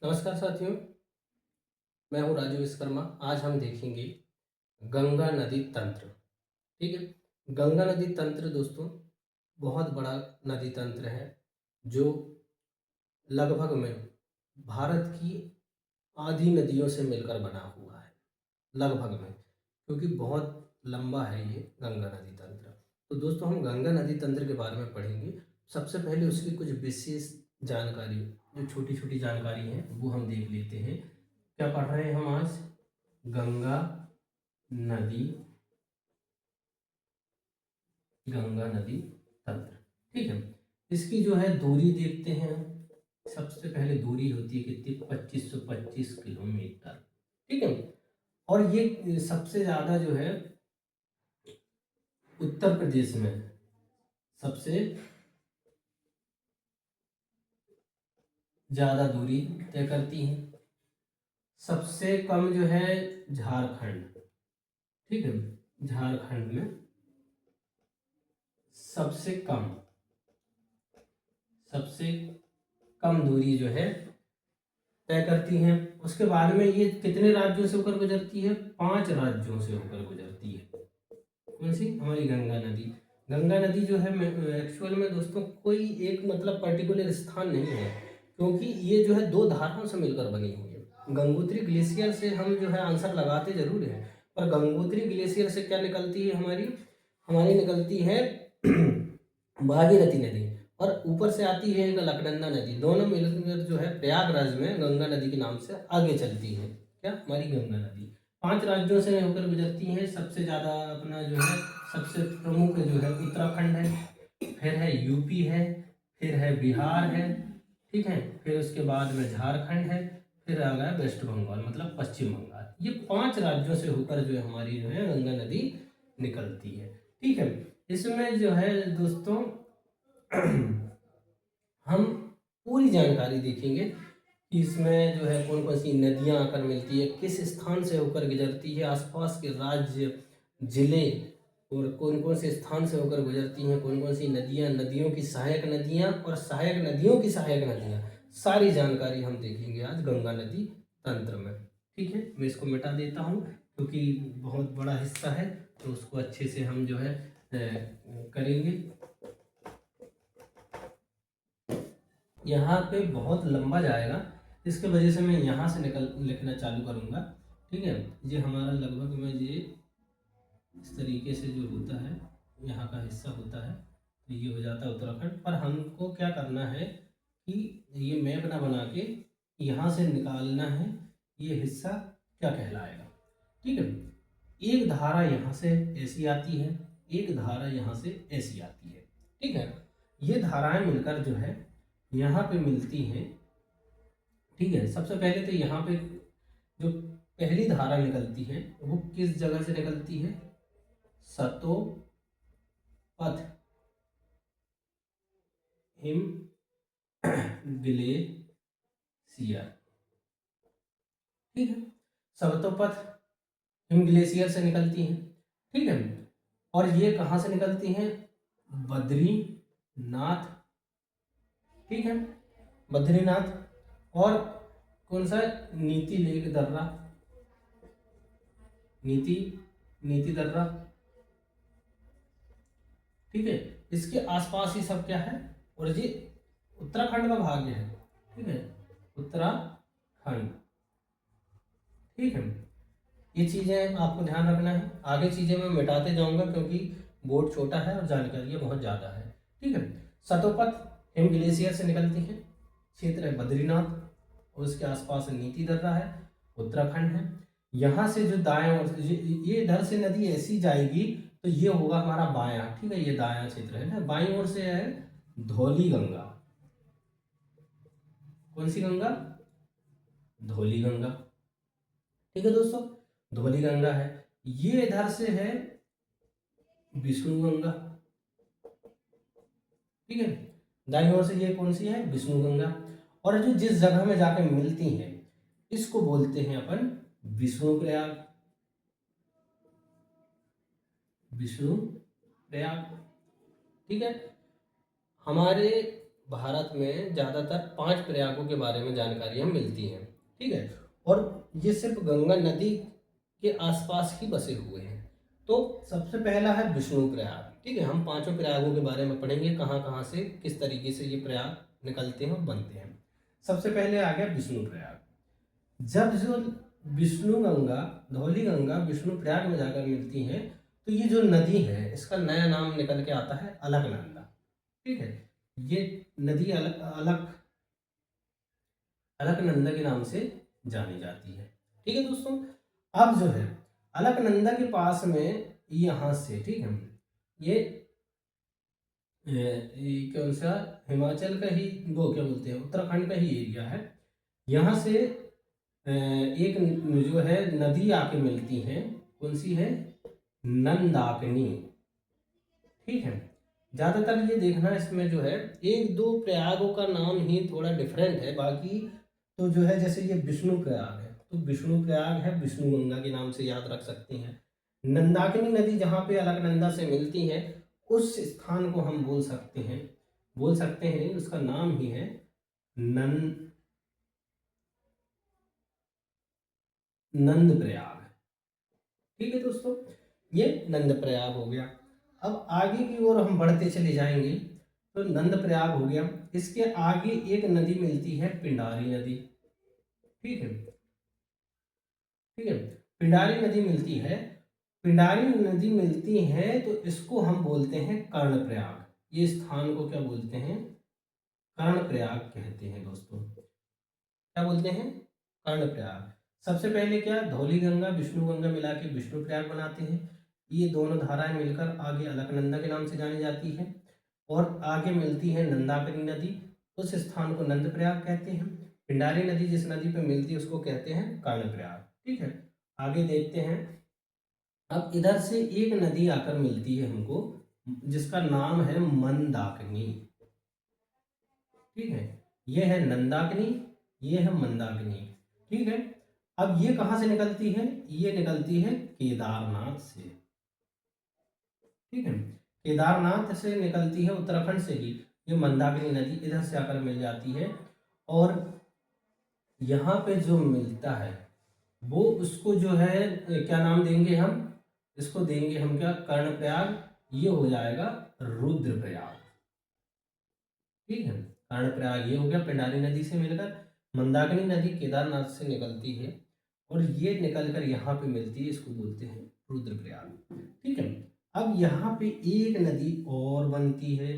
नमस्कार साथियों, मैं हूँ राजू विश्वकर्मा। आज हम देखेंगे गंगा नदी तंत्र। ठीक है, गंगा नदी तंत्र दोस्तों बहुत बड़ा नदी तंत्र है जो लगभग में भारत की आधी नदियों से मिलकर बना हुआ है। लगभग में, क्योंकि बहुत लंबा है ये गंगा नदी तंत्र। तो दोस्तों हम गंगा नदी तंत्र के बारे में पढ़ेंगे। सबसे पहले उसकी कुछ विशेष जानकारी, जो छोटी छोटी जानकारी है वो हम देख लेते हैं। क्या पढ़ रहे हैं हम आज? गंगा नदी, गंगा नदी तंत्र। ठीक है, इसकी जो है दूरी देखते हैं। सबसे पहले दूरी होती है कितनी? 2525 किलोमीटर। ठीक है, और ये सबसे ज्यादा जो है उत्तर प्रदेश में सबसे ज्यादा दूरी तय करती है। सबसे कम जो है झारखंड। ठीक है, झारखंड में सबसे कम दूरी जो है तय करती हैं। उसके बाद में ये कितने राज्यों से होकर गुजरती है? 5 राज्यों से होकर गुजरती है। कौन सी? हमारी गंगा नदी। गंगा नदी जो है एक्चुअल में दोस्तों कोई एक मतलब पर्टिकुलर स्थान नहीं है, क्योंकि ये जो है 2 धाराओं से मिलकर बनी हुई है। गंगोत्री ग्लेशियर से हम जो है आंसर लगाते जरूर हैं, पर गंगोत्री ग्लेशियर से क्या निकलती है? हमारी हमारी निकलती है भागीरथी नदी, और ऊपर से आती है एक अलकनंदा नदी। दोनों मिलकर जो है प्रयागराज में गंगा नदी के नाम से आगे चलती है। क्या? हमारी गंगा नदी 5 राज्यों से होकर गुजरती है। सबसे ज़्यादा अपना जो है सबसे प्रमुख जो है उत्तराखंड है, फिर है यूपी है, फिर है बिहार है। ठीक है, फिर उसके बाद में झारखंड है, फिर आ गया वेस्ट बंगाल मतलब पश्चिम बंगाल। ये 5 राज्यों से होकर जो है हमारी जो है गंगा नदी निकलती है। ठीक है, इसमें जो है दोस्तों हम पूरी जानकारी देखेंगे कि इसमें जो है कौन कौन सी नदियां आकर मिलती है, किस स्थान से होकर गुजरती है, आसपास के राज्य जिले और कौन कौन से स्थान से होकर गुजरती हैं, कौन कौन सी नदियां, नदियों की सहायक नदियां और सहायक नदियों की सहायक नदियां, सारी जानकारी हम देखेंगे आज गंगा नदी तंत्र में। ठीक है, मैं इसको मिटा देता हूँ क्योंकि बहुत बड़ा हिस्सा है, तो उसको अच्छे से हम जो है करेंगे। यहाँ पे बहुत लंबा जाएगा, इसके वजह से मैं यहाँ से लिखना चालू करूँगा। ठीक है, ये हमारा लगभग में ये इस तरीके से जो होता है यहाँ का हिस्सा होता है, तो ये हो जाता है उत्तराखंड। पर हमको क्या करना है कि ये मैप ना बना के यहाँ से निकालना है ये हिस्सा क्या कहलाएगा। ठीक है, एक धारा यहाँ से ऐसी आती है, एक धारा यहाँ से ऐसी आती है। ठीक है, ये धाराएं मिलकर जो है यहाँ पे मिलती हैं। ठीक है, सबसे पहले तो यहाँ पे जो पहली धारा निकलती है वो किस जगह से निकलती है? सतोपथ हिम ग्लेशियर। ठीक है, सतोपथ हिम ग्लेशियर से निकलती है। ठीक है, और ये कहाँ से निकलती हैं? बद्रीनाथ। ठीक है, बद्रीनाथ और कौन सा? नीति लेक दर्रा, नीति नीति दर्रा। ठीक है, इसके आसपास ही सब क्या है, और ये उत्तराखंड का भाग है। ठीक है, उत्तराखंड। ठीक है, ये चीजें आपको ध्यान रखना है। आगे चीजें मैं मिटाते जाऊंगा क्योंकि बोर्ड छोटा है और जानकारी बहुत ज्यादा है। ठीक है, सतोपथ हिम ग्लेशियर से निकलती है, क्षेत्र है बद्रीनाथ और उसके आसपास नीति दर्रा है, उत्तराखंड है। यहाँ से जो दाएं ओर ये इधर से नदी ऐसी जाएगी तो ये होगा हमारा बायां। ठीक है, ये दायां क्षेत्र है ना। बाईं ओर से है धौली गंगा। कौन सी गंगा? धौली गंगा। ठीक है दोस्तों, धौली गंगा है। ये इधर से है विष्णु गंगा। ठीक है, दाईं ओर से ये कौन सी है? विष्णु गंगा। और जो जिस जगह में जाके मिलती हैं इसको बोलते हैं अपन विष्णु प्रयाग। विष्णु प्रयाग। ठीक है, हमारे भारत में ज़्यादातर 5 प्रयागों के बारे में जानकारियाँ मिलती हैं, ठीक है। और ये सिर्फ गंगा नदी के आसपास ही बसे हुए हैं। तो सबसे पहला है विष्णु प्रयाग, ठीक है। हम 5 प्रयागों के बारे में पढ़ेंगे, कहाँ कहाँ से किस तरीके से ये प्रयाग निकलते हैं और बनते हैं। सबसे पहले आ गया विष्णु प्रयाग। जब जो विष्णु गंगा, धौली गंगा विष्णु प्रयाग में जाकर मिलती है, तो ये जो नदी है इसका नया नाम निकल के आता है अलकनंदा, ठीक है। ये नदी अलकनंदा के नाम से जानी जाती है, ठीक है दोस्तों। अब जो है अलकनंदा के पास में यहाँ से, ठीक है, ये कौन सा हिमाचल का ही, वो क्या बोलते हैं, उत्तराखंड का ही एरिया है। यहाँ से एक जो है नदी आके मिलती है, कौन सी है, नंदाकिनी, ठीक है। ज़्यादातर ये देखना इसमें जो है 1-2 प्रयागों का नाम ही थोड़ा डिफरेंट है, बाकी तो जो है जैसे ये विष्णु प्रयाग है तो विष्णु प्रयाग है, विष्णु गंगा के नाम से याद रख सकते हैं। नंदाकिनी नदी जहाँ पे अलकनंदा से मिलती है उस स्थान को हम बोल सकते हैं उसका नाम ही है नंद प्रयाग, ठीक है दोस्तों। ये नंद प्रयाग हो गया। अब आगे की ओर हम बढ़ते चले जाएंगे तो नंद प्रयाग हो गया। इसके आगे एक नदी मिलती है पिंडारी नदी, ठीक है, ठीक है। पिंडारी नदी मिलती है, पिंडारी नदी मिलती है तो इसको हम बोलते हैं कर्णप्रयाग। ये स्थान को क्या बोलते हैं, कर्णप्रयाग कहते हैं दोस्तों। क्या बोलते हैं, कर्णप्रयाग। सबसे पहले क्या, धौली गंगा विष्णु गंगा मिला के विष्णु प्रयाग बनाते हैं। ये दोनों धाराएं मिलकर आगे अलकनंदा के नाम से जानी जाती है और आगे मिलती है नंदाकिनी नदी, उस स्थान को नंद प्रयाग कहते हैं। पिंडारी नदी जिस नदी पे मिलती है उसको कहते हैं कर्णप्रयाग, ठीक है। आगे देखते हैं। अब इधर से एक नदी आकर मिलती है हमको जिसका नाम है मंदाकिनी, ठीक है। ये है नंदाकिनी, ये है मंदाकिनी, ठीक है। अब ये कहाँ से निकलती है, ये निकलती है केदारनाथ से, ठीक है। केदारनाथ से निकलती है, उत्तराखंड से ही ये मंदाकिनी नदी इधर से आकर मिल जाती है। और यहाँ पे जो मिलता है वो उसको जो है क्या नाम देंगे हम, इसको देंगे हम क्या, कर्णप्रयाग। ये हो जाएगा रुद्रप्रयाग, ठीक है। कर्णप्रयाग ये हो गया, पिंडारी नदी से मिलकर। मंदाकिनी नदी केदारनाथ से निकलती है और ये निकलकर यहाँ पे मिलती है, इसको बोलते हैं रुद्रप्रयाग, ठीक है। अब यहाँ पे एक नदी और बनती है,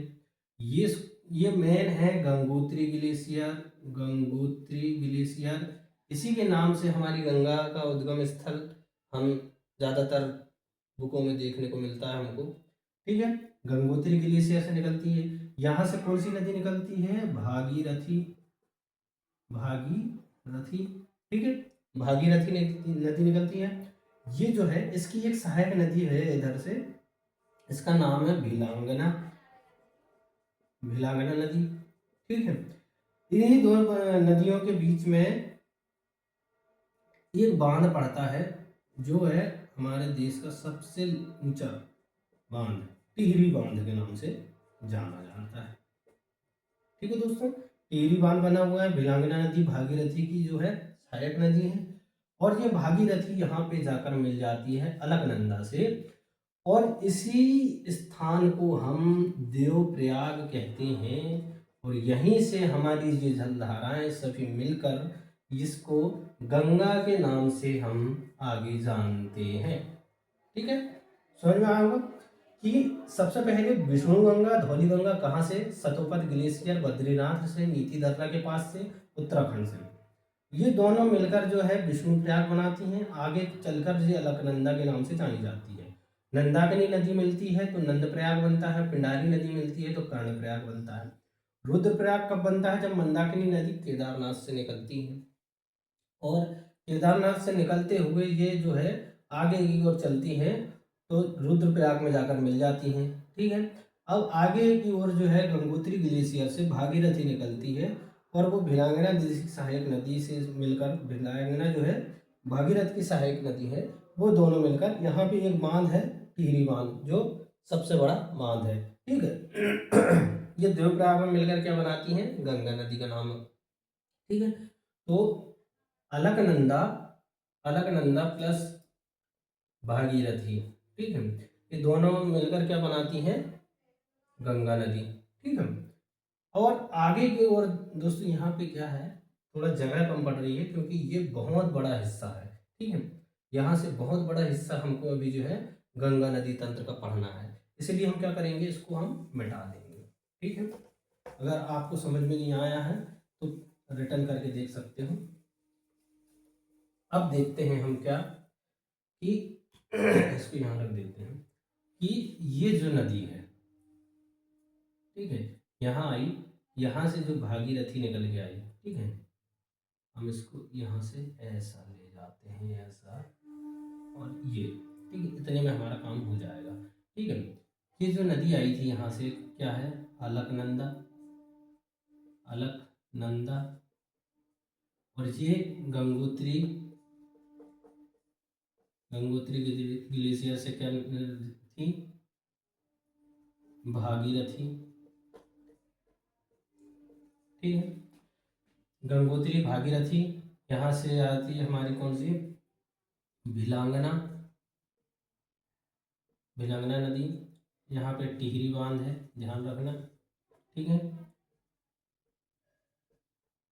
ये मेन है गंगोत्री ग्लेशियर, गंगोत्री ग्लेशियर। इसी के नाम से हमारी गंगा का उद्गम स्थल हम ज़्यादातर बुकों में देखने को मिलता है हमको, ठीक है। गंगोत्री ग्लेशियर से निकलती है। यहाँ से कौन सी नदी निकलती है, भागीरथी, भागीरथी, ठीक है, भागीरथी नदी निकलती है। ये जो है इसकी एक सहायक नदी है इधर से, इसका नाम है भिलांगना, भिलांगना नदी, ठीक है। इन्हीं दो नदियों के बीच में एक बांध पड़ता है जो है हमारे देश का सबसे ऊंचा बांध, टिहरी बांध के नाम से जाना जाता है, ठीक है दोस्तों। टिहरी बांध बना हुआ है। भिलांगना नदी भागीरथी की जो है सहायक नदी है और ये भागीरथी यहाँ पे जाकर मिल जाती है अलकनंदा से और इसी स्थान को हम देवप्रयाग कहते हैं। और यहीं से हमारी ये जलधाराएं सभी मिलकर इसको गंगा के नाम से हम आगे जानते हैं, ठीक है। समझ में आया होगा कि सबसे पहले विष्णु गंगा, धौली गंगा कहाँ से, सतोपत ग्लेशियर बद्रीनाथ से, नीति दर्रा के पास से, उत्तराखंड से। ये दोनों मिलकर जो है विष्णु प्रयाग बनाती हैं। आगे चलकर ये अलकनंदा के नाम से जानी जाती है। नंदाकिनी नदी मिलती है तो नंद प्रयाग बनता है, पिंडारी नदी मिलती है तो कर्णप्रयाग बनता है। रुद्रप्रयाग कब बनता है, जब मंदाकिनी नदी केदारनाथ से निकलती है और केदारनाथ से निकलते हुए ये जो है आगे की ओर चलती है तो रुद्रप्रयाग में जाकर मिल जाती हैं, ठीक है। अब आगे की ओर जो है गंगोत्री ग्लेशियर से भागीरथी निकलती है और वो भिलांगना नदी की सहायक नदी से मिलकर, भिलांगना जो है भागीरथ की सहायक नदी है, वो दोनों मिलकर यहाँ पे एक बांध है टिहरी बांध जो सबसे बड़ा बांध है, ठीक है। ये देवप्रयाग में मिलकर क्या बनाती हैं, गंगा नदी का नाम। ठीक है, तो अलकनंदा, अलकनंदा प्लस भागीरथी, ठीक है, ये दोनों मिलकर क्या बनाती हैं, गंगा नदी। ठीक है, और आगे की ओर दोस्तों यहाँ पे क्या है, थोड़ा जगह कम पड़ रही है क्योंकि ये बहुत बड़ा हिस्सा है। ठीक है, यहाँ से बहुत बड़ा हिस्सा हमको अभी जो है गंगा नदी तंत्र का पढ़ना है, इसलिए हम क्या करेंगे, इसको हम मिटा देंगे। ठीक है, अगर आपको समझ में नहीं आया है तो रिटर्न करके देख सकते हो। अब देखते हैं हम क्या कि इसको यहाँ रख देते हैं कि ये जो नदी है, ठीक है, यहाँ आई, यहाँ से जो भागीरथी निकल के आई, ठीक है, हम इसको यहाँ से ऐसा ले जाते हैं, ऐसा, और ये, ठीक है, इतने में हमारा काम हो जाएगा। ठीक है, ये जो नदी आई थी यहाँ से क्या है, अलकनंदा, अलकनंदा, और ये गंगोत्री, गंगोत्री ग्लेशियर से क्या थी, भागीरथी। ठीक है, गंगोत्री भागीरथी, यहाँ से आती है हमारी कौन सी, भिलांगना, भिलांगना नदी, यहाँ पे टिहरी बांध है, ध्यान रखना। ठीक है,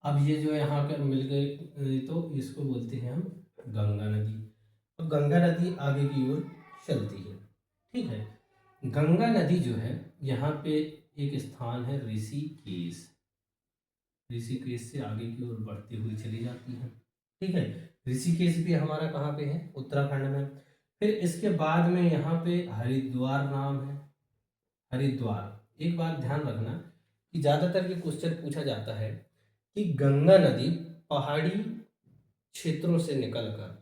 अब ये जो यहाँ पर मिल गए तो इसको बोलते हैं हम गंगा नदी। तो गंगा नदी आगे की ओर चलती है। ठीक है, गंगा नदी जो है यहाँ पे एक स्थान है ऋषिकेश, ऋषिकेश से आगे की ओर बढ़ती हुई चली जाती है। ठीक है, ऋषिकेश भी हमारा कहाँ पे है, उत्तराखंड में। फिर इसके बाद में यहाँ पे हरिद्वार नाम है, हरिद्वार। एक बात ध्यान रखना कि ज़्यादातर ये क्वेश्चन पूछा जाता है कि गंगा नदी पहाड़ी क्षेत्रों से निकलकर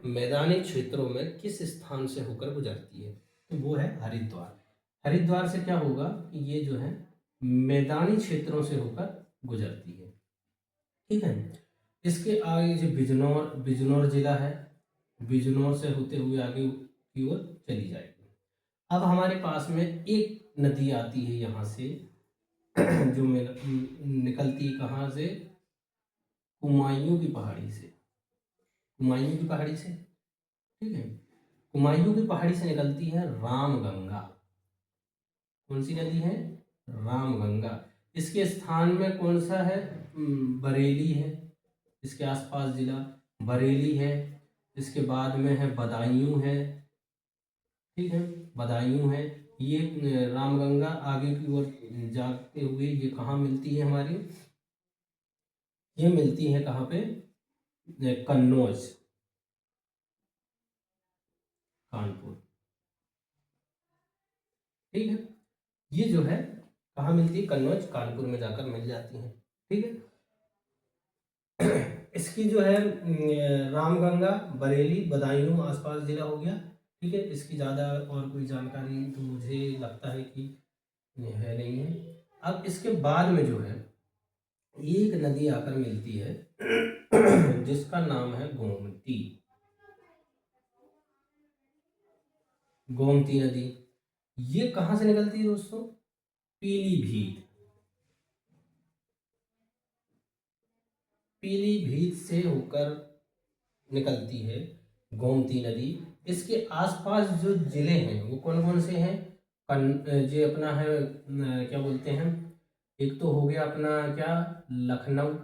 मैदानी क्षेत्रों में किस स्थान से होकर गुजरती है, तो वो है हरिद्वार। हरिद्वार से क्या होगा कि ये जो है मैदानी क्षेत्रों से होकर गुजरती है। ठीक है, इसके आगे जो बिजनौर, बिजनौर जिला है, बिजनौर से होते हुए आगे की ओर चली जाएगी। अब हमारे पास में एक नदी आती है यहाँ से जो निकलती है कहाँ से, कुमायूं की पहाड़ी से, कुमायूं की पहाड़ी से। ठीक है, कुमायूं की पहाड़ी से निकलती है रामगंगा। कौन सी नदी है, रामगंगा। इसके स्थान में कौन सा है, बरेली है, इसके आसपास जिला बरेली है। इसके बाद में है बदायूं है, ठीक है, बदायूं है। ये रामगंगा आगे की ओर जाते हुए ये कहाँ मिलती है हमारी, ये मिलती है कहाँ पे, कन्नौज, कानपुर। ठीक है, ये जो है कहाँ मिलती है, कन्नौज कानपुर में जाकर मिल जाती है। ठीक है, इसकी जो है रामगंगा, बरेली, बदायूं आसपास जिला हो गया। ठीक है, इसकी ज़्यादा और कोई जानकारी तो मुझे लगता है कि है नहीं है। अब इसके बाद में जो है एक नदी आकर मिलती है जिसका नाम है गोमती, गोमती नदी। ये कहाँ से निकलती है दोस्तों, पीलीभीत, पीलीभीत से होकर निकलती है गोमती नदी। इसके आसपास जो जिले हैं वो कौन कौन से हैं, जो अपना है क्या बोलते हैं, एक तो हो गया अपना क्या, लखनऊ,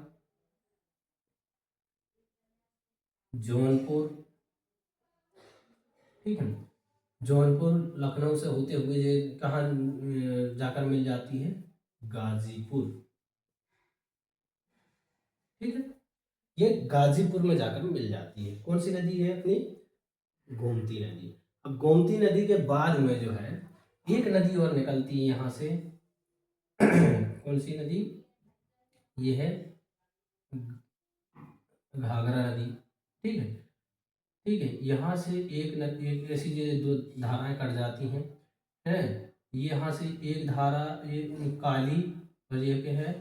जौनपुर। ठीक है, जौनपुर लखनऊ से होते हुए ये कहाँ जाकर मिल जाती है, गाजीपुर। ठीक है, ये गाजीपुर में जाकर मिल जाती है। कौन सी नदी है अपनी, गोमती नदी। अब गोमती नदी के बाद में जो है एक नदी और निकलती है यहाँ से कौन सी नदी, ये है घाघरा नदी। ठीक है, ठीक है, यहाँ से एक नदी, एक ऐसी जो दो धाराएं कट जाती हैं, हैं, यहाँ से एक धारा, एक काली और एक है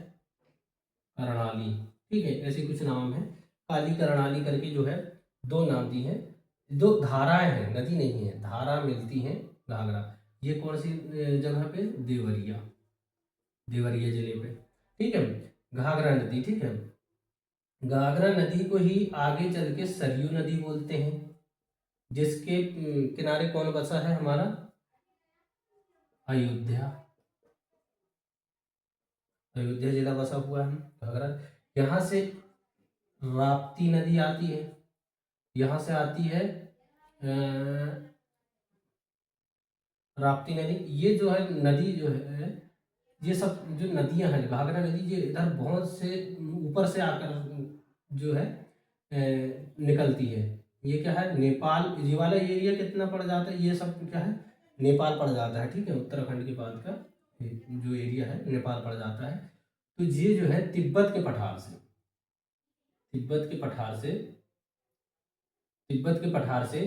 करणाली। ठीक है, ऐसे कुछ नाम है, काली करणाली करके जो है दो नाम दी हैं, दो धाराएं हैं, नदी नहीं है, धारा मिलती हैं घाघरा। ये कौन सी जगह पे, देवरिया, देवरिया जिले पे, ठीक है। घाघरा नदी, ठीक है। घाघरा नदी को ही आगे चल के सरयू नदी बोलते हैं, जिसके किनारे कौन बसा है हमारा, अयोध्या। अयोध्या जिला बसा हुआ है घाघरा। यहाँ से राप्ती नदी आती है, यहाँ से आती है राप्ती नदी। ये जो है नदी जो है, ये सब जो नदियां हैं, घाघरा नदी, ये इधर बहुत से ऊपर से आकर जो है निकलती है। ये क्या है, नेपाल, ये वाला एरिया कितना पड़ जाता है, ये सब क्या है, नेपाल पड़ जाता है, ठीक है। उत्तराखंड के बाद का जो एरिया है नेपाल पड़ जाता है। तो ये जो है तिब्बत के पठार से, तिब्बत के पठार से, तिब्बत के पठार से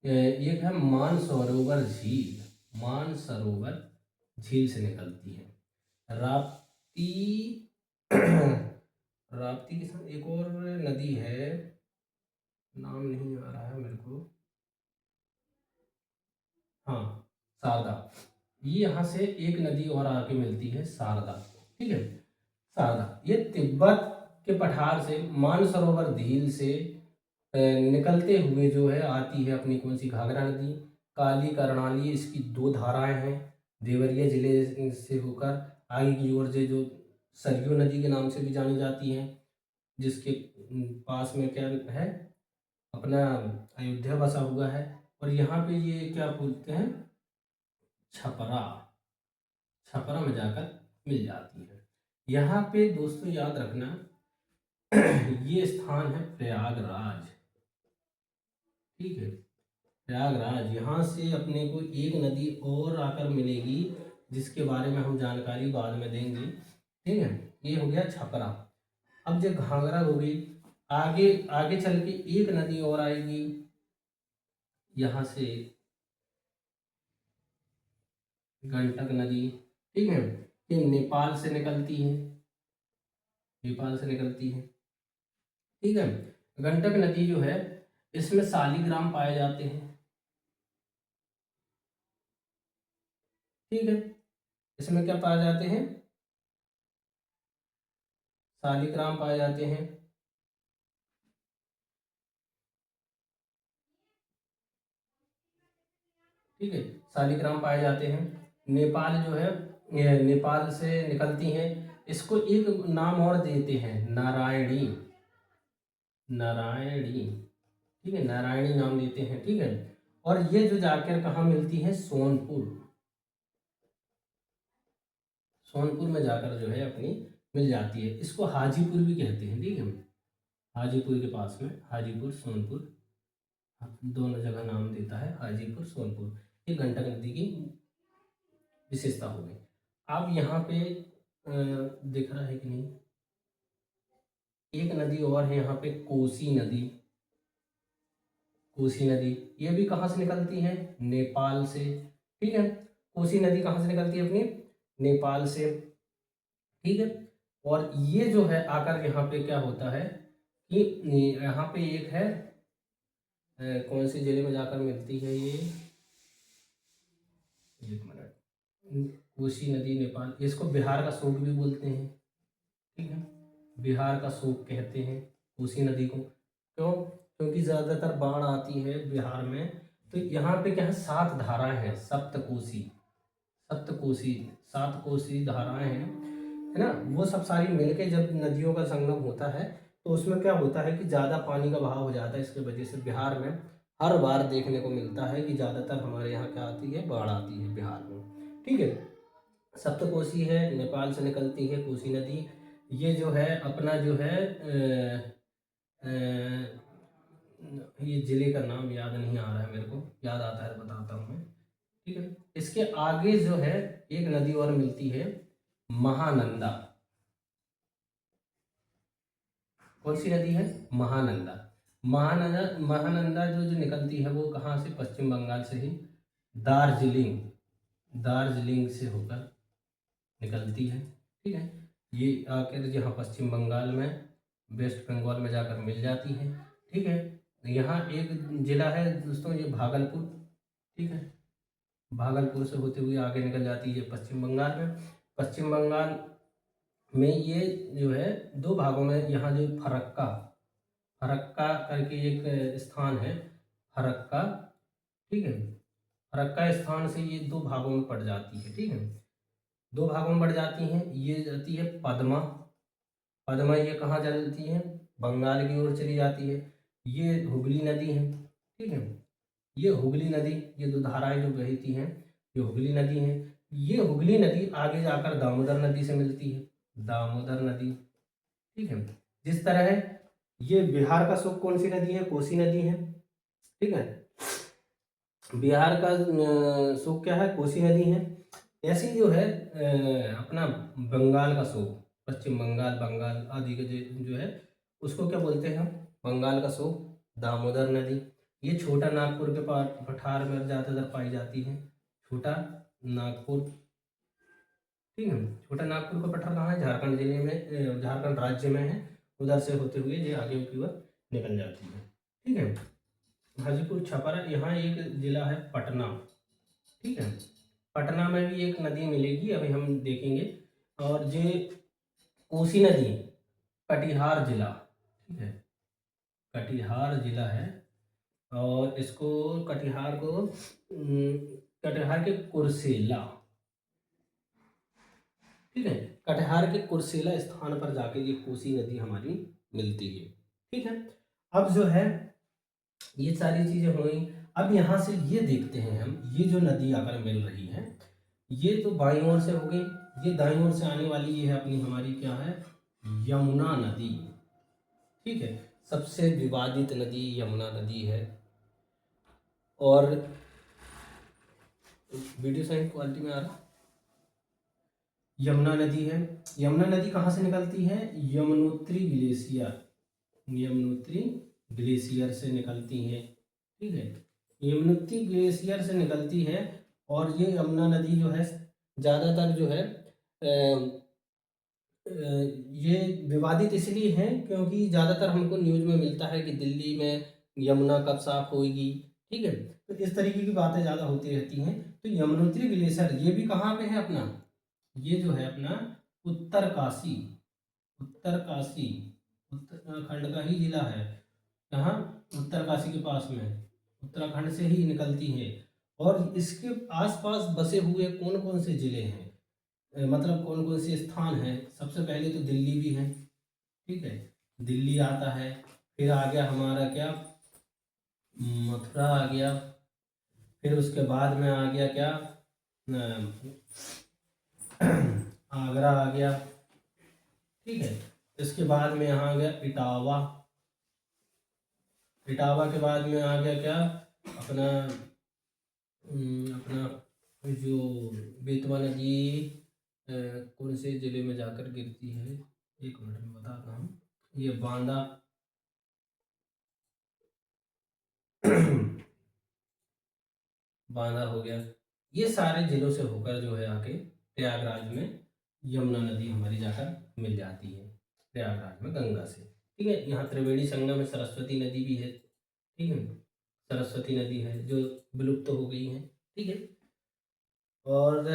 एक है मानसरोवर झील, मानसरोवर झील से निकलती है। राप्ती राप्ती के साथ एक और नदी है, नाम नहीं आ रहा है मेरे को, हाँ, शारदा। ये यहाँ से एक नदी और आके मिलती है, शारदा, ठीक है। शारदा ये तिब्बत के पठार से मानसरोवर झील से निकलते हुए जो है आती है अपनी कौन सी, घाघरा नदी। काली कर्णाली इसकी दो धाराएं हैं, देवरिया जिले से होकर आगे की ओर से जो सरयू नदी के नाम से भी जानी जाती हैं, जिसके पास में क्या है, अपना अयोध्या बसा हुआ है। और यहाँ पे ये क्या बोलते हैं, छपरा, छपरा में जाकर मिल जाती है। यहाँ पे दोस्तों याद रखना ये स्थान है प्रयागराज, ठीक है। प्रयागराज, यहाँ से अपने को एक नदी और आकर मिलेगी, जिसके बारे में हम जानकारी बाद में देंगे, ठीक है। ये हो गया छपरा। अब जब घाघरा हो गई, आगे आगे चल के एक नदी और आएगी यहाँ से, गंडक नदी, ठीक है। ये नेपाल से निकलती है, नेपाल से निकलती है, ठीक है। गंडक नदी जो है, इसमें शालिग्राम पाए जाते हैं, ठीक है। इसमें क्या पाए जाते हैं, शालिग्राम पाए जाते हैं, ठीक है। शालिग्राम पाए जाते हैं। नेपाल जो है, ये नेपाल से निकलती हैं। इसको एक नाम और देते हैं, नारायणी, नारायणी, ठीक है, नारायणी नाम देते हैं, ठीक है। और ये जो जाकर कहाँ मिलती है, सोनपुर, सोनपुर में जाकर जो है अपनी मिल जाती है। इसको हाजीपुर भी कहते हैं, ठीक है। हाजीपुर के पास में, हाजीपुर सोनपुर, दोनों जगह नाम देता है, हाजीपुर सोनपुर। ये गंडक नदी की विशेषता हो गई। अब यहाँ पे दिख रहा है कि नहीं, एक नदी और है यहाँ पे, कोसी नदी, कोसी नदी। ये भी कहाँ से निकलती है, नेपाल से, ठीक है। कोसी नदी कहाँ से निकलती है अपनी, नेपाल से, ठीक है। और ये जो है आकर यहाँ पे क्या होता है कि यहाँ पे एक है, कौन से जिले में जाकर मिलती है ये, एक मिनट, कोसी नदी नेपाल, इसको बिहार का शोक भी बोलते हैं, ठीक है। बिहार का शोक कहते हैं कोसी नदी को, क्यों, क्योंकि ज़्यादातर बाढ़ आती है बिहार में। तो यहाँ पे क्या है, 7 धाराएं हैं, सप्तकोसी, सप्तकोसी, 7 कोसी धाराएं हैं, है ना। वो सब सारी मिलके जब नदियों का संगम होता है, तो उसमें क्या होता है कि ज़्यादा पानी का बहाव हो जाता है। इसके वजह से बिहार में हर बार देखने को मिलता है कि ज़्यादातर हमारे यहाँ क्या आती है, बाढ़ आती है बिहार में, ठीक है। सप्तकोसी है, नेपाल से निकलती है कोसी नदी। ये जो है अपना जो है ये जिले का नाम याद नहीं आ रहा है मेरे को, याद आता है बताता हूँ मैं, ठीक है। इसके आगे जो है एक नदी और मिलती है, महानंदा। कौन सी नदी है, महानंदा। महानंदा, महानंदा जो निकलती है वो कहाँ से, पश्चिम बंगाल से ही, दार्जिलिंग, दार्जिलिंग से होकर निकलती है, ठीक है। ये आकर यहाँ पश्चिम बंगाल में, वेस्ट बंगाल में जाकर मिल जाती है, ठीक है। यहाँ एक जिला है दोस्तों, ये भागलपुर, ठीक है। भागलपुर से होते हुए आगे निकल जाती है पश्चिम बंगाल में। पश्चिम बंगाल में ये जो है दो भागों में, यहाँ जो फरक्का फरक्का करके एक स्थान है, फरक्का, ठीक है, फरक्का स्थान से ये दो भागों में पड़ जाती है, ठीक है, दो भागों में पड़ जाती हैं। ये जाती है पद्मा, पद्मा ये कहाँ जाती है, बंगाल की ओर चली जाती है। ये हुगली नदी है, ठीक है, ये हुगली नदी, ये दो धाराएं जो बहती हैं ये हुगली नदी है। ये हुगली नदी आगे जाकर दामोदर नदी से मिलती है, दामोदर नदी, ठीक है। जिस तरह है ये बिहार का सुख कौन सी नदी है, कोसी नदी है, ठीक है, बिहार का सुख क्या है, कोसी नदी है। ऐसी जो है अपना बंगाल का सूप, पश्चिम बंगाल, बंगाल आदि के जो है उसको क्या बोलते हैं हम, बंगाल का सूप, दामोदर नदी। ये छोटा नागपुर के पठार में ज़्यादातर पाई जाती है, छोटा नागपुर, ठीक है। छोटा नागपुर का पठार कहाँ है, झारखंड जिले में, झारखंड राज्य में है, उधर से होते हुए ये आगे की ओर निकल जाती है, ठीक है। हाजीपुर छपरा, यहाँ एक जिला है पटना, ठीक है, पटना में भी एक नदी मिलेगी, अभी हम देखेंगे। और ये कोसी नदी, कटिहार जिला, ठीक है, कटिहार जिला है, और इसको कटिहार को कटिहार के कुर्सेला, ठीक है, कटिहार के कुर्सेला स्थान पर जाके ये कोसी नदी हमारी मिलती है, ठीक है। अब जो है ये सारी चीजें हुई। अब यहाँ से ये देखते हैं हम, ये जो नदी अगर मिल रही है, ये तो बाईं ओर से हो गई, ये दाईं ओर से आने वाली ये है अपनी हमारी क्या है, यमुना नदी, ठीक है, सबसे विवादित नदी यमुना नदी है। और वीडियो साइड क्वालिटी में आ रहा, यमुना नदी है। यमुना नदी कहाँ से निकलती है, यमुनोत्री ग्लेशियर, यमुनोत्री ग्लेशियर से निकलती है, ठीक है, यमुनोत्री ग्लेशियर से निकलती है। और ये यमुना नदी जो है ज़्यादातर जो है ये विवादित इसलिए है क्योंकि ज़्यादातर हमको न्यूज़ में मिलता है कि दिल्ली में यमुना कब साफ होगी, ठीक है, तो इस तरीके की बातें ज़्यादा होती रहती हैं। तो यमुनोत्री ग्लेशियर ये भी कहाँ पे है अपना, ये जो है अपना उत्तरकाशी, उत्तरकाशी उत्तराखंड का ही जिला है, यहाँ उत्तरकाशी के पास में, उत्तराखंड से ही निकलती है। और इसके आसपास बसे हुए कौन कौन से जिले हैं, मतलब कौन कौन से स्थान हैं, सबसे पहले तो दिल्ली भी है, ठीक है, दिल्ली आता है, फिर आ गया हमारा क्या, मथुरा आ गया, फिर उसके बाद में आ गया क्या, आगरा आ गया, ठीक है, इसके बाद में यहाँ आ गया इटावा, इटावा के बाद में आ गया क्या अपना अपना जो बेतवा नदी कौन से जिले में जाकर गिरती है, एक मिनट में बताता हूँ, ये बांदा बांदा हो गया, ये सारे जिलों से होकर जो है आके प्रयागराज में यमुना नदी हमारी जाकर मिल जाती है, प्रयागराज में गंगा से, ठीक है। यहाँ त्रिवेणी संगम में सरस्वती नदी भी है, ठीक है, सरस्वती नदी है जो विलुप्त हो गई है, ठीक है। और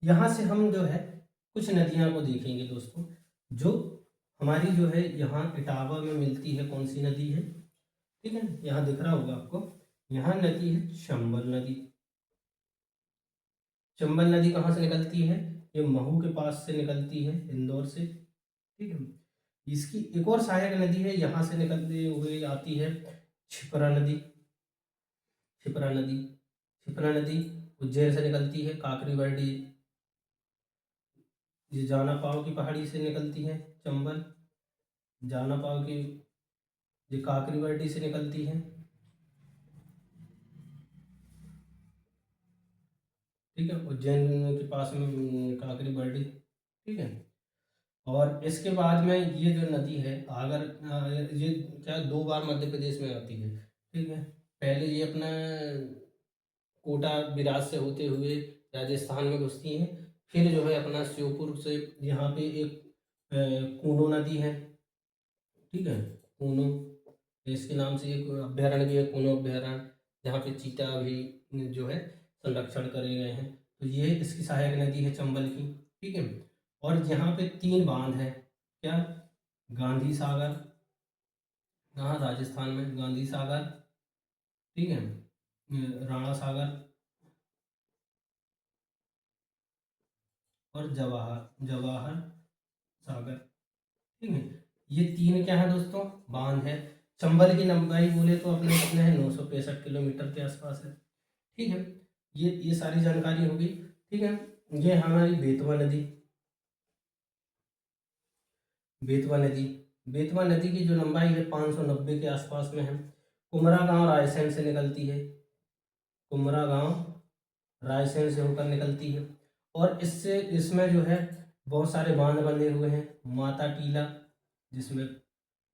यहाँ से हम जो है कुछ नदियाँ को देखेंगे दोस्तों, जो हमारी जो है यहाँ इटावा में मिलती है, कौन सी नदी है, ठीक है, यहाँ दिख रहा होगा आपको, यहाँ नदी है चंबल नदी, चंबल नदी कहाँ से निकलती है, ये महू के पास से निकलती है, इंदौर से, ठीक है। इसकी एक और सहायक नदी है, यहाँ से निकलते हुए आती है छिपरा नदी, छिपरा नदी, छिपरा नदी उज्जैन से निकलती है, काकरी बरडी, ये जाना पाव की पहाड़ी से निकलती है चंबल, जाना पाव की ये काकरी बरडी से निकलती है, ठीक है, उज्जैन के पास में काकरी बरडी, ठीक है। और इसके बाद में ये जो नदी है अगर ये क्या दो बार मध्य प्रदेश में आती है, ठीक है, पहले ये अपना कोटा बिराज से होते हुए राजस्थान में घुसती हैं, फिर जो है अपना श्योपुर से यहाँ पे एक कूनो नदी है, ठीक है, कूनो, इसके नाम से एक अभ्यारण्य भी है, कूनो अभ्यारण्य, जहाँ पे चीता भी जो है संरक्षण करे गए हैं। तो ये इसकी सहायक नदी है चंबल की, ठीक है। और यहाँ पे 3 बांध है, क्या, गांधी सागर, कहाँ, राजस्थान में गांधी सागर, ठीक है, राणा सागर और जवाहर जवाहर सागर, ठीक है। ये 3 क्या है दोस्तों, बांध है। चंबल की लंबाई बोले तो अपने कितने है, 965 किलोमीटर के आसपास है, ठीक है। ये सारी जानकारी होगी, ठीक है। ये हमारी बेतवा नदी, बेतवा नदी, बेतवा नदी की जो लंबाई है 590 के आसपास में है। कुमरा गांव रायसेन से निकलती है, कुमरा गांव रायसेन से होकर निकलती है। और इससे इसमें जो है बहुत सारे बांध बने हुए हैं। माता टीला, जिसमें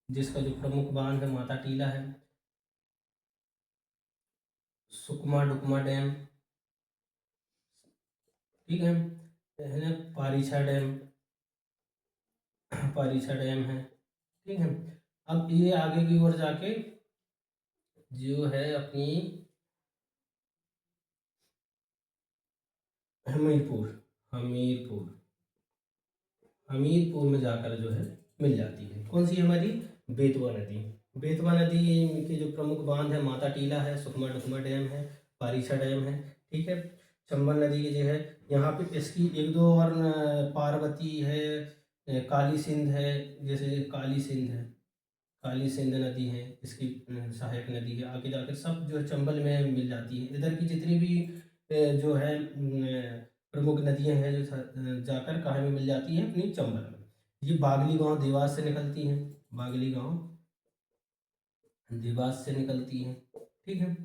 जिसका जो प्रमुख बांध है माता टीला है। सुकमा डुकमा डैम, ठीक है। पारीछा डैम, पारीछा डैम है, ठीक है। अब ये आगे की ओर जाके जो है अपनी हमीरपुर, हमीरपुर, हमीरपुर में जाकर जो है मिल जाती है। कौन सी हमारी, बेतवा नदी। बेतवा नदी के जो प्रमुख बांध है माता टीला है, सुकमा डुकमा डैम है, पारीछा डैम है, ठीक है। चंबल नदी की जो है यहाँ पे इसकी एक दो और पार्वती है, काली सिंध है, जैसे काली सिंध है, काली सिंध नदी है इसकी सहायक नदी है। आगे जाकर सब जो है चंबल में मिल जाती है। इधर की जितनी भी जो है प्रमुख नदियां हैं जो जाकर कहाँ में मिल जाती हैं, अपनी चंबल में। ये बागली गांव देवास से निकलती हैं, बागली गांव देवास से निकलती हैं, ठीक है।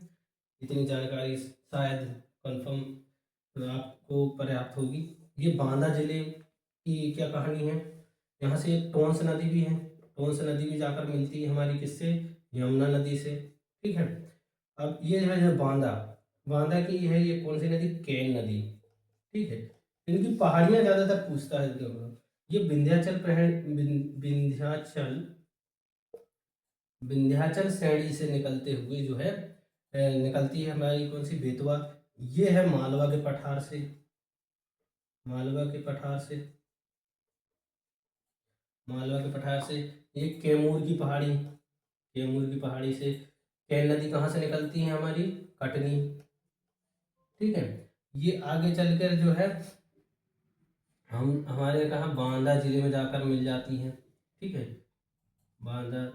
इतनी जानकारी शायद कंफर्म आपको पर्याप्त होगी। ये बांदा जिले की क्या कहानी है, यहाँ से टोंस नदी भी है, टोंस नदी भी जाकर मिलती है हमारी किससे, यमुना नदी से, ठीक है। अब ये है जो बांदा, बांदा की है ये कौन सी नदी, केन नदी, ठीक है। इनकी पहाड़ियाँ ज़्यादातर पूछता है ये विंध्याचल विंध्याचल विंध्याचल श्रेणी से निकलते हुए जो है निकलती है हमारी कौन सी, बेतवा। ये है मालवा के पठार से, मालवा के पठार से, मालवा के पठार से। ये कैमूर की पहाड़ी, कैमूर की पहाड़ी से। कैन नदी कहाँ से निकलती है हमारी, कटनी, ठीक है। ये आगे चलकर जो है हम हमारे कहाँ बांदा जिले में जाकर मिल जाती हैं, ठीक है। बांदा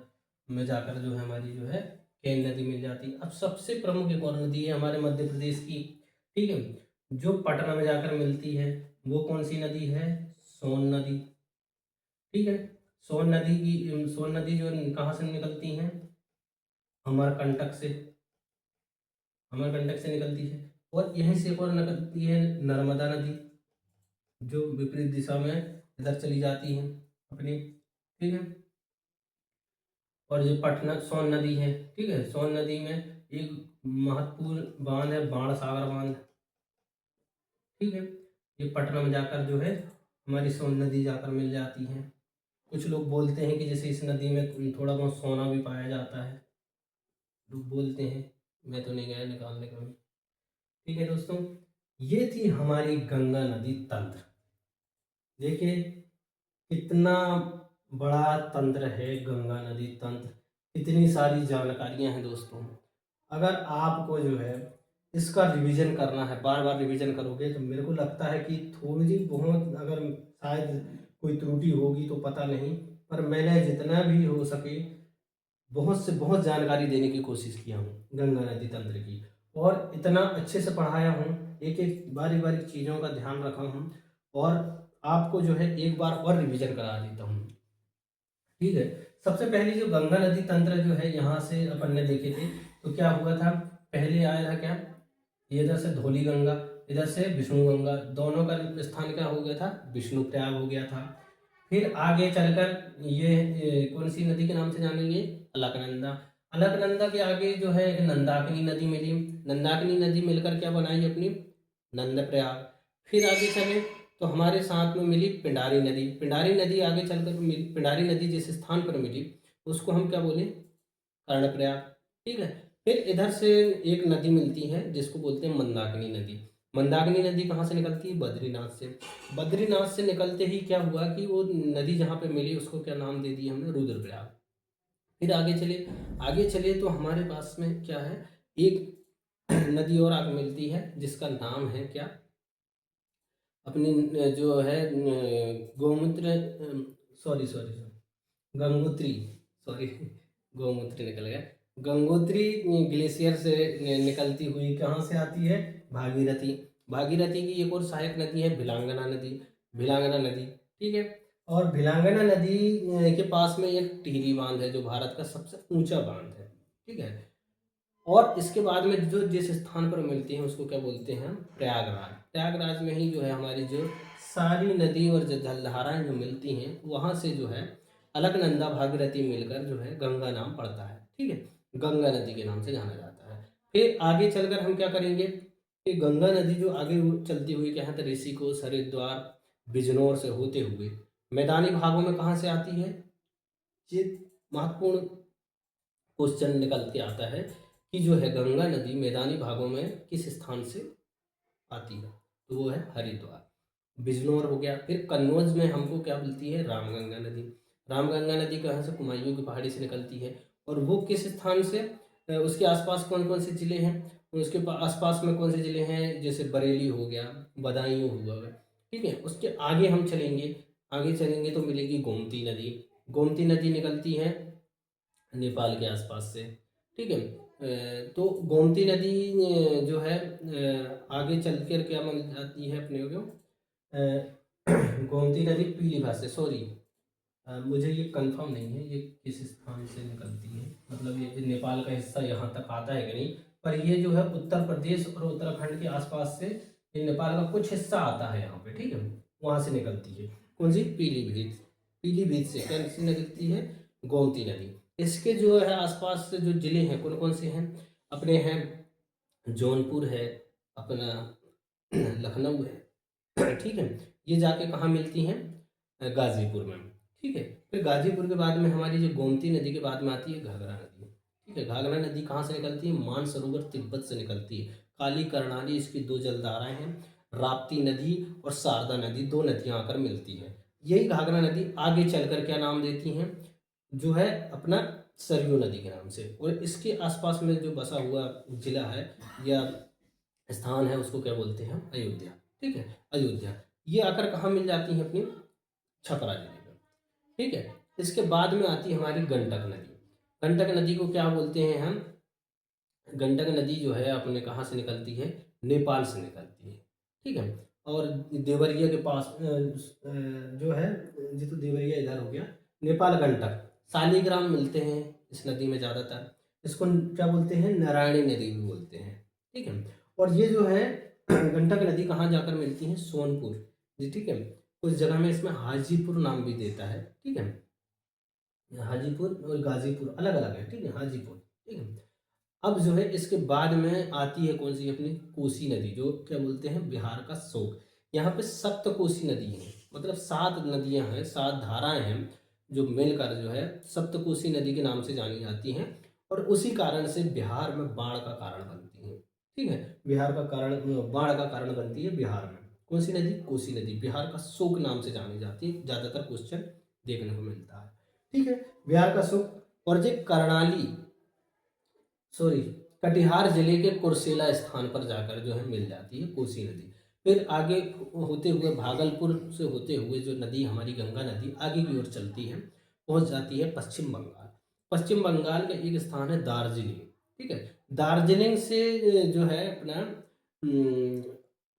में जाकर जो है हमारी जो है केन नदी मिल जाती है। अब सबसे प्रमुख एक और नदी है हमारे मध्य प्रदेश की, ठीक है, जो पटना में जाकर मिलती है, वो कौन सी नदी है, सोन नदी, ठीक है। सोन नदी जो कहाँ से निकलती है, अमरकंटक से, अमरकंटक से निकलती है। और यहीं से एक और निकलती है नर्मदा नदी, जो विपरीत दिशा में इधर चली जाती है अपनी, ठीक है। और ये पटना सोन नदी है, ठीक है। सोन नदी में एक महत्वपूर्ण बांध है बाण सागर बांध, ठीक है। ये पटना में जाकर जो है हमारी सोन नदी जाकर मिल जाती है। कुछ लोग बोलते हैं कि जैसे इस नदी में थोड़ा बहुत सोना भी पाया जाता है, लोग बोलते हैं, मैं तो नहीं गया निकालने कभी, ठीक है दोस्तों। ये थी हमारी गंगा नदी तंत्र। देखिए कितना बड़ा तंत्र है गंगा नदी तंत्र, इतनी सारी जानकारियां हैं दोस्तों। अगर आपको जो है इसका रिवीजन करना है, बार बार रिवीजन करोगे तो मेरे को लगता है कि थोड़ी बहुत अगर शायद कोई त्रुटि होगी तो पता नहीं, पर मैंने जितना भी हो सके बहुत से बहुत जानकारी देने की कोशिश किया हूँ गंगा नदी तंत्र की, और इतना अच्छे से पढ़ाया हूँ, एक एक बारीक बारीक चीज़ों का ध्यान रखा हूँ, और आपको जो है एक बार और रिवीजन करा देता हूँ, ठीक है। सबसे पहले जो गंगा नदी तंत्र जो है यहाँ से अपन ने देखे थे, तो क्या हुआ था, पहले आया था क्या, ये इधर से धौली गंगा, इधर से विष्णु गंगा, दोनों का स्थान क्या हो गया था, विष्णु प्रयाग हो गया था। फिर आगे चलकर ये कौन सी नदी के नाम से जानेंगे, अलकनंदा। अलकनंदा के आगे जो है एक नंदाकिनी नदी मिली, नंदाकिनी नदी मिलकर क्या बनाई अपनी, नंद प्रयाग। फिर आगे चले तो हमारे साथ में मिली पिंडारी नदी, पिंडारी नदी आगे चलकर मिली, पिंडारी नदी जिस स्थान पर मिली उसको हम क्या बोले, कर्णप्रयाग, ठीक है। फिर इधर से एक नदी मिलती है जिसको बोलते हैं मंदाकिनी नदी, मंदाकिनी नदी कहाँ से निकलती है? बद्रीनाथ से। बद्रीनाथ से निकलते ही क्या हुआ कि वो नदी जहाँ पे मिली उसको क्या नाम दे दिया हमने? रुद्रप्रयाग। फिर आगे चले तो हमारे पास में क्या है, एक नदी और आगे मिलती है जिसका नाम है क्या, अपनी जो है गोमूत्र, sorry sorry sorry Gangotri, sorry गोमूत्र निकल गया। गंगोत्री ग्लेशियर से निकलती हुई कहाँ से आती है? भागीरथी। भागीरथी की एक और सहायक नदी है भिलांगना नदी। भिलांगना नदी, ठीक है। और भिलांगना नदी के पास में एक टिहरी बांध है जो भारत का सबसे ऊंचा बांध है, ठीक है। और इसके बाद में जो जिस स्थान पर मिलती हैं उसको क्या बोलते हैं? प्रयागराज। प्रयागराज में ही जो है हमारी जो सारी नदी और जलधाराएं जो मिलती हैं वहाँ से जो है अलकनंदा भागीरथी मिलकर जो है गंगा नाम पड़ता है, ठीक है। गंगा नदी के नाम से जाना जाता है। फिर आगे चलकर हम क्या करेंगे कि गंगा नदी जो आगे चलती हुई क्या है, ऋषिकेश, हरिद्वार, बिजनौर से होते हुए मैदानी भागों में कहाँ से आती है? ये महत्वपूर्ण क्वेश्चन निकल के आता है कि जो है गंगा नदी मैदानी भागों में किस स्थान से आती है? तो वो है हरिद्वार। बिजनौर हो गया। फिर कन्नौज में हमको क्या मिलती है? रामगंगा नदी। रामगंगा नदी कहाँ से? कुमायूं की पहाड़ी से निकलती है। और वो किस स्थान से? उसके आसपास कौन कौन से जिले हैं? उसके आसपास में कौन से जिले हैं? जैसे बरेली हो गया, बदायूं हुआ, ठीक है। उसके आगे चलेंगे तो मिलेगी गोमती नदी। गोमती नदी निकलती है नेपाल के आसपास से, ठीक है। तो गोमती नदी जो है आगे चल कर क्या मिल जाती है अपने को? गोमती नदी पीलीभीत से, सॉरी मुझे ये कंफर्म नहीं है ये किस स्थान से निकलती है, मतलब ये नेपाल का हिस्सा यहाँ तक आता है कि नहीं, पर ये जो है उत्तर प्रदेश और उत्तराखंड के आसपास से ये नेपाल का कुछ हिस्सा आता है यहाँ पे, ठीक है। वहाँ से निकलती है कौन सी? पीलीभीत। पीलीभीत से क्या से निकलती है? गोमती नदी। इसके जो है आसपास से जो जिले हैं कौन कौन से हैं अपने? हैं जौनपुर है, अपना लखनऊ है, ठीक है। ये जाके कहाँ मिलती हैं? गाजीपुर में, ठीक है। फिर गाजीपुर के बाद में हमारी जो गोमती नदी के बाद में आती है घाघरा नदी, ठीक है। घाघरा नदी कहाँ से निकलती है? मानसरोवर तिब्बत से निकलती है। काली कर्णाली इसकी दो जलधाराएं हैं। राप्ती नदी और शारदा नदी, दो नदियां आकर मिलती है। यही घाघरा नदी आगे चलकर क्या नाम देती हैं? जो है अपना सरयू नदी के नाम से। और इसके आसपास में जो बसा हुआ जिला है या स्थान है उसको क्या बोलते हैं? अयोध्या, ठीक है। अयोध्या ये आकर कहाँ मिल जाती है? अपनी छपरा जिले में, ठीक है। इसके बाद में आती है हमारी गंडक नदी। गंडक नदी को क्या बोलते हैं हम? गंडक नदी जो है अपने कहाँ से निकलती है? नेपाल से निकलती है, ठीक है। और देवरिया के पास जो है, जी तो देवरिया इधर हो गया, नेपाल गंडक शालिग्राम मिलते हैं इस नदी में ज़्यादातर। इसको क्या बोलते हैं? नारायणी नदी भी बोलते हैं, ठीक है। और ये जो है गंडक नदी कहाँ जाकर मिलती है? सोनपुर जी, ठीक है। कुछ जगह में इसमें हाजीपुर नाम भी देता है, ठीक है। हाजीपुर और गाजीपुर अलग अलग है, ठीक है। हाजीपुर, ठीक है। अब जो है इसके बाद में आती है कौन सी? अपनी कोसी नदी, जो क्या बोलते हैं? बिहार का शोक। यहाँ पे सप्त कोसी नदी है, मतलब 7 नदियां हैं, 7 धाराएं हैं जो मिलकर जो है सप्त कोसी नदी के नाम से जानी जाती हैं। और उसी कारण से बिहार में बाढ़ का कारण बनती है, ठीक है। बिहार का कारण, बाढ़ का कारण बनती है बिहार में। कौन सी नदी? कोसी नदी। बिहार का शोक नाम से जानी जाती है, ज़्यादातर क्वेश्चन देखने को मिलता है, ठीक है। बिहार का शोक। और जो कर्णाली, सॉरी कटिहार जिले के कुर्सेला स्थान पर जाकर जो है मिल जाती है कोसी नदी। फिर आगे होते हुए भागलपुर से होते हुए जो नदी हमारी गंगा नदी आगे की ओर चलती है, पहुंच जाती है पश्चिम बंगाल। पश्चिम बंगाल का एक स्थान है दार्जिलिंग, ठीक है। दार्जिलिंग से जो है अपना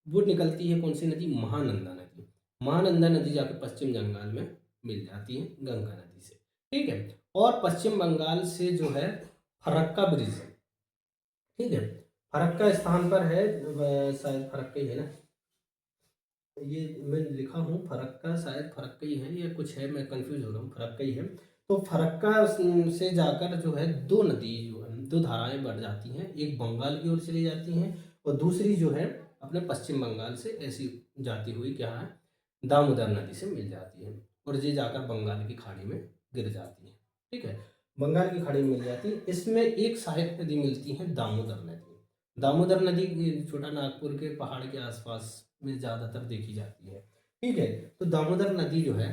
वो निकलती है कौन सी नदी? महानंदा नदी। महानंदा नदी जाकर पश्चिम बंगाल में मिल जाती है गंगा नदी से, ठीक है। और पश्चिम बंगाल से जो है फरक्का ब्रिज है, ठीक है। फरक्का स्थान पर है, शायद फरक्का ही है ना, ये मैं लिखा हूँ फरक्का, शायद फरक्का ही है या कुछ है, मैं कंफ्यूज हो रहा हूँ, फरक्का ही है। तो फरक्का से जाकर जो है दो नदी जो है, दो धाराएं बढ़ जाती हैं, एक बंगाल की ओर चली जाती हैं और दूसरी जो है अपने पश्चिम बंगाल से ऐसी जाती हुई क्या है? दामोदर नदी से मिल जाती है और ये जाकर बंगाल की खाड़ी में गिर जाती है, ठीक है। बंगाल की खाड़ी में मिल जाती है। इसमें एक सहायक नदी मिलती है दामोदर नदी। दामोदर नदी छोटा नागपुर के पहाड़ के आसपास में ज़्यादातर देखी जाती है। ठीक है, तो दामोदर नदी जो है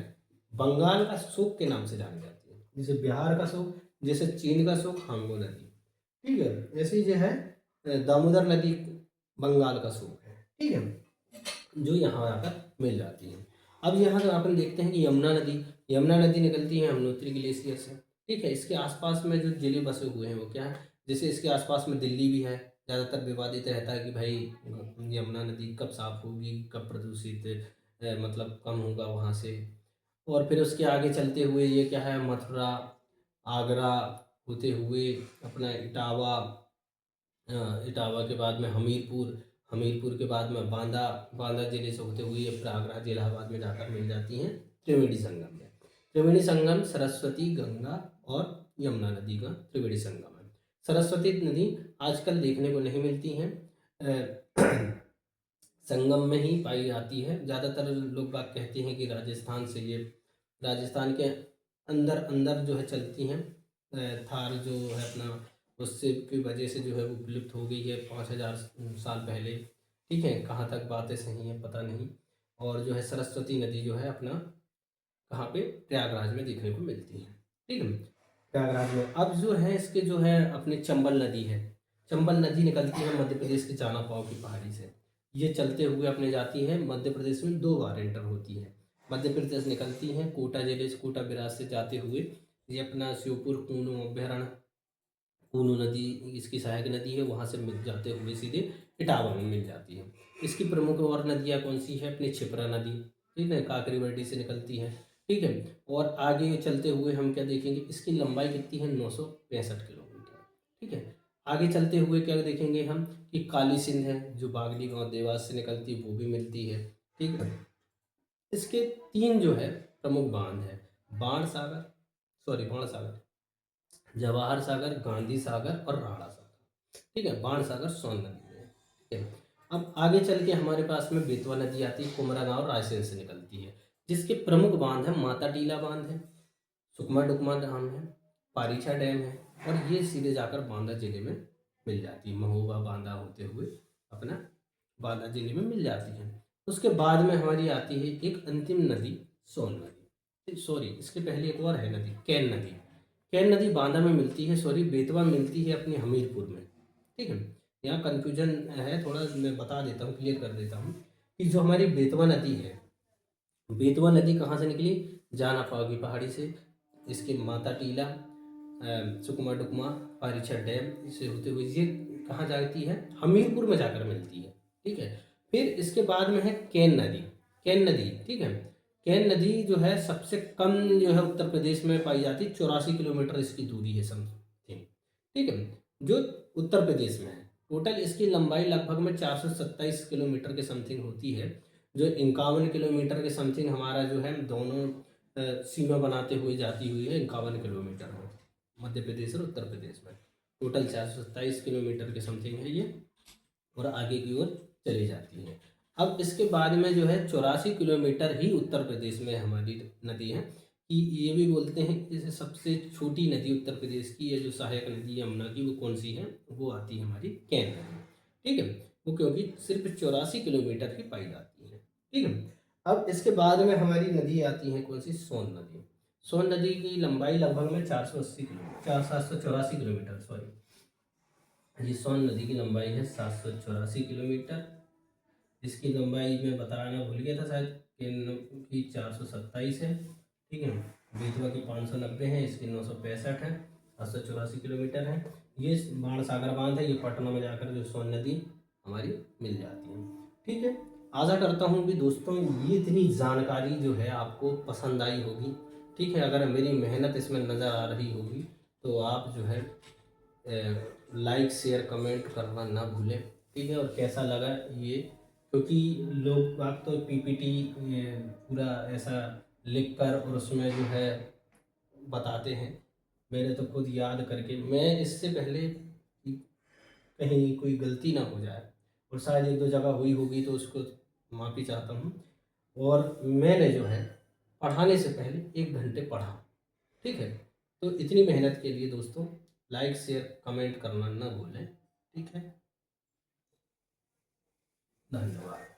बंगाल का शोक के नाम से जानी जाती है, जैसे बिहार का शोक, जैसे चीन का शोक हांगो नदी। ठीक है, ऐसे ही जो है दामोदर नदी बंगाल का शोक है। ठीक है, जो यहाँ आकर मिल जाती है। अब यहाँ जो अपन देखते हैं कि यमुना नदी निकलती है यमुनोत्री ग्लेशियर से। ठीक है, इसके आसपास में जो जिले बसे हुए हैं वो क्या है, जैसे इसके आसपास में दिल्ली भी है। ज़्यादातर विवादित रहता है कि भाई यमुना नदी कब साफ होगी, कब प्रदूषित मतलब कम होगा वहाँ से। और फिर उसके आगे चलते हुए ये क्या है, मथुरा, आगरा होते हुए अपना इटावा, इटावा के बाद में हमीरपुर, हमीरपुर के बाद में बांदा, बांदा जिले से होते हुए ये प्रयागराज इलाहाबाद में जाकर मिल जाती हैं त्रिवेणी संगम में। त्रिवेणी संगम सरस्वती, गंगा और यमुना नदी का त्रिवेणी संगम है। सरस्वती नदी आजकल देखने को नहीं मिलती हैं, संगम में ही पाई जाती है। ज़्यादातर लोग बात कहते हैं कि राजस्थान से ये, राजस्थान के अंदर अंदर जो है चलती हैं। थार जो है अपना, उससे की वजह से जो है वो विलुप्त हो गई है 5000 साल पहले। ठीक है, कहाँ तक बातें सही हैं पता नहीं। और जो है सरस्वती नदी जो है अपना कहाँ पे, प्रयागराज में देखने को मिलती है। ठीक है, प्रयागराज में। अब जो है इसके जो है अपने चंबल नदी है, चंबल नदी निकलती है मध्य प्रदेश के जानापाव की पहाड़ी से। ये चलते हुए अपने जाती है मध्य प्रदेश में, 2 बार एंटर होती है। मध्य प्रदेश निकलती है कोटा जिले से, कोटा बिराज से जाते हुए ये अपना श्योपुर कूनो अभ्यारण्य, कूनो नदी इसकी सहायक नदी है, वहाँ से मिल जाते हुए सीधे इटावा में मिल जाती है। इसकी प्रमुख और नदियाँ कौन सी है, अपनी छिपरा नदी, ठीक है, काकरीबर्डी से निकलती है। ठीक है, और आगे चलते हुए हम क्या देखेंगे, इसकी लंबाई कितनी है, 965 किलोमीटर। ठीक है, आगे चलते हुए क्या देखेंगे हम कि काली सिंध है जो बागली गांव देवास से निकलती है, वो भी मिलती है। ठीक है, इसके 3 जो है प्रमुख बांध है, बाण सागर, बाण सागर, जवाहर सागर, गांधी सागर और राणा सागर। ठीक है, बाण सागर सोन नदी में है। ठीक है, अब आगे चल के हमारे पास में बेतवा नदी आती है, कुमरा रायसेन से निकलती है, जिसके प्रमुख बांध है माता टीला बांध है, सुकमा डुकमा डैम है, पारीछा डैम है, और ये सीधे जाकर बांदा जिले में मिल जाती है, महोबा बांदा होते हुए अपना बांदा जिले में मिल जाती है। उसके बाद में हमारी आती है एक अंतिम नदी, सोन नदी। इसके पहले एक और है नदी, कैन नदी। कैन नदी बांदा में मिलती है, बेतवा मिलती है अपने हमीरपुर में। ठीक है, यहाँ कन्फ्यूजन है थोड़ा, मैं बता देता हूँ, क्लियर कर देता हूँ कि जो हमारी बेतवा नदी है, बेतवा नदी कहाँ से निकली, जानापाव की पहाड़ी से। इसके माता टीला, सुकमा डुकमा, पारीछा डैम से होते हुए ये कहाँ जाती है, हमीरपुर में जाकर मिलती है। ठीक है, फिर इसके बाद में है कैन नदी। कैन नदी, ठीक है, कैन नदी जो है सबसे कम जो है उत्तर प्रदेश में पाई जाती है, 84 किलोमीटर इसकी दूरी है समथिंग। ठीक है, जो उत्तर प्रदेश में है। टोटल इसकी लंबाई लगभग में 427 किलोमीटर के समथिंग होती है, जो 51 किलोमीटर के समथिंग हमारा जो है दोनों सीमा बनाते हुए जाती हुई है, 51 किलोमीटर में मध्य प्रदेश और उत्तर प्रदेश में। टोटल 427 किलोमीटर के समथिंग है ये, और आगे की ओर चली जाती है। अब इसके बाद में जो है 84 किलोमीटर ही उत्तर प्रदेश में हमारी नदी है, कि ये भी बोलते हैं कि जैसे सबसे छोटी नदी उत्तर प्रदेश की है जो सहायक नदी यमुना की, वो कौन सी है, वो आती है हमारी कैन नदी। ठीक है, वो क्योंकि सिर्फ 84 किलोमीटर ही पाई जाती है। ठीक है, अब इसके बाद में हमारी नदी आती है कौन सी, सोन नदी। सोन नदी की लंबाई लगभग में 480 किलोमीटर, 784 किलोमीटर, ये सोन नदी की लंबाई है 784 किलोमीटर। इसकी लंबाई मैं बताना भूल गया था शायद, की 427 है। ठीक है, बेतवा की 590 है, इसकी 965 है, 784 किलोमीटर है। ये बाण सागर बांध है, ये पटना में जाकर जो सोन नदी हमारी मिल जाती है। ठीक है, आशा करता हूँ कि दोस्तों ये इतनी जानकारी जो है आपको पसंद आई होगी। ठीक है, अगर मेरी मेहनत इसमें नज़र आ रही होगी तो आप जो है लाइक शेयर कमेंट करना ना भूलें। ठीक है, और कैसा लगा ये, क्योंकि लोग बात तो पीपीटी पूरा ऐसा लिख कर और उसमें जो है बताते हैं, मैंने तो खुद याद करके, मैं इससे पहले कि कहीं कोई गलती ना हो जाए, और शायद 1-2 जगह हुई होगी तो उसको माफ़ी चाहता हूँ। और मैंने जो है पढ़ाने से पहले 1 घंटे पढ़ा। ठीक है, तो इतनी मेहनत के लिए दोस्तों लाइक शेयर कमेंट करना ना भूलें। ठीक है। धन्यवाद।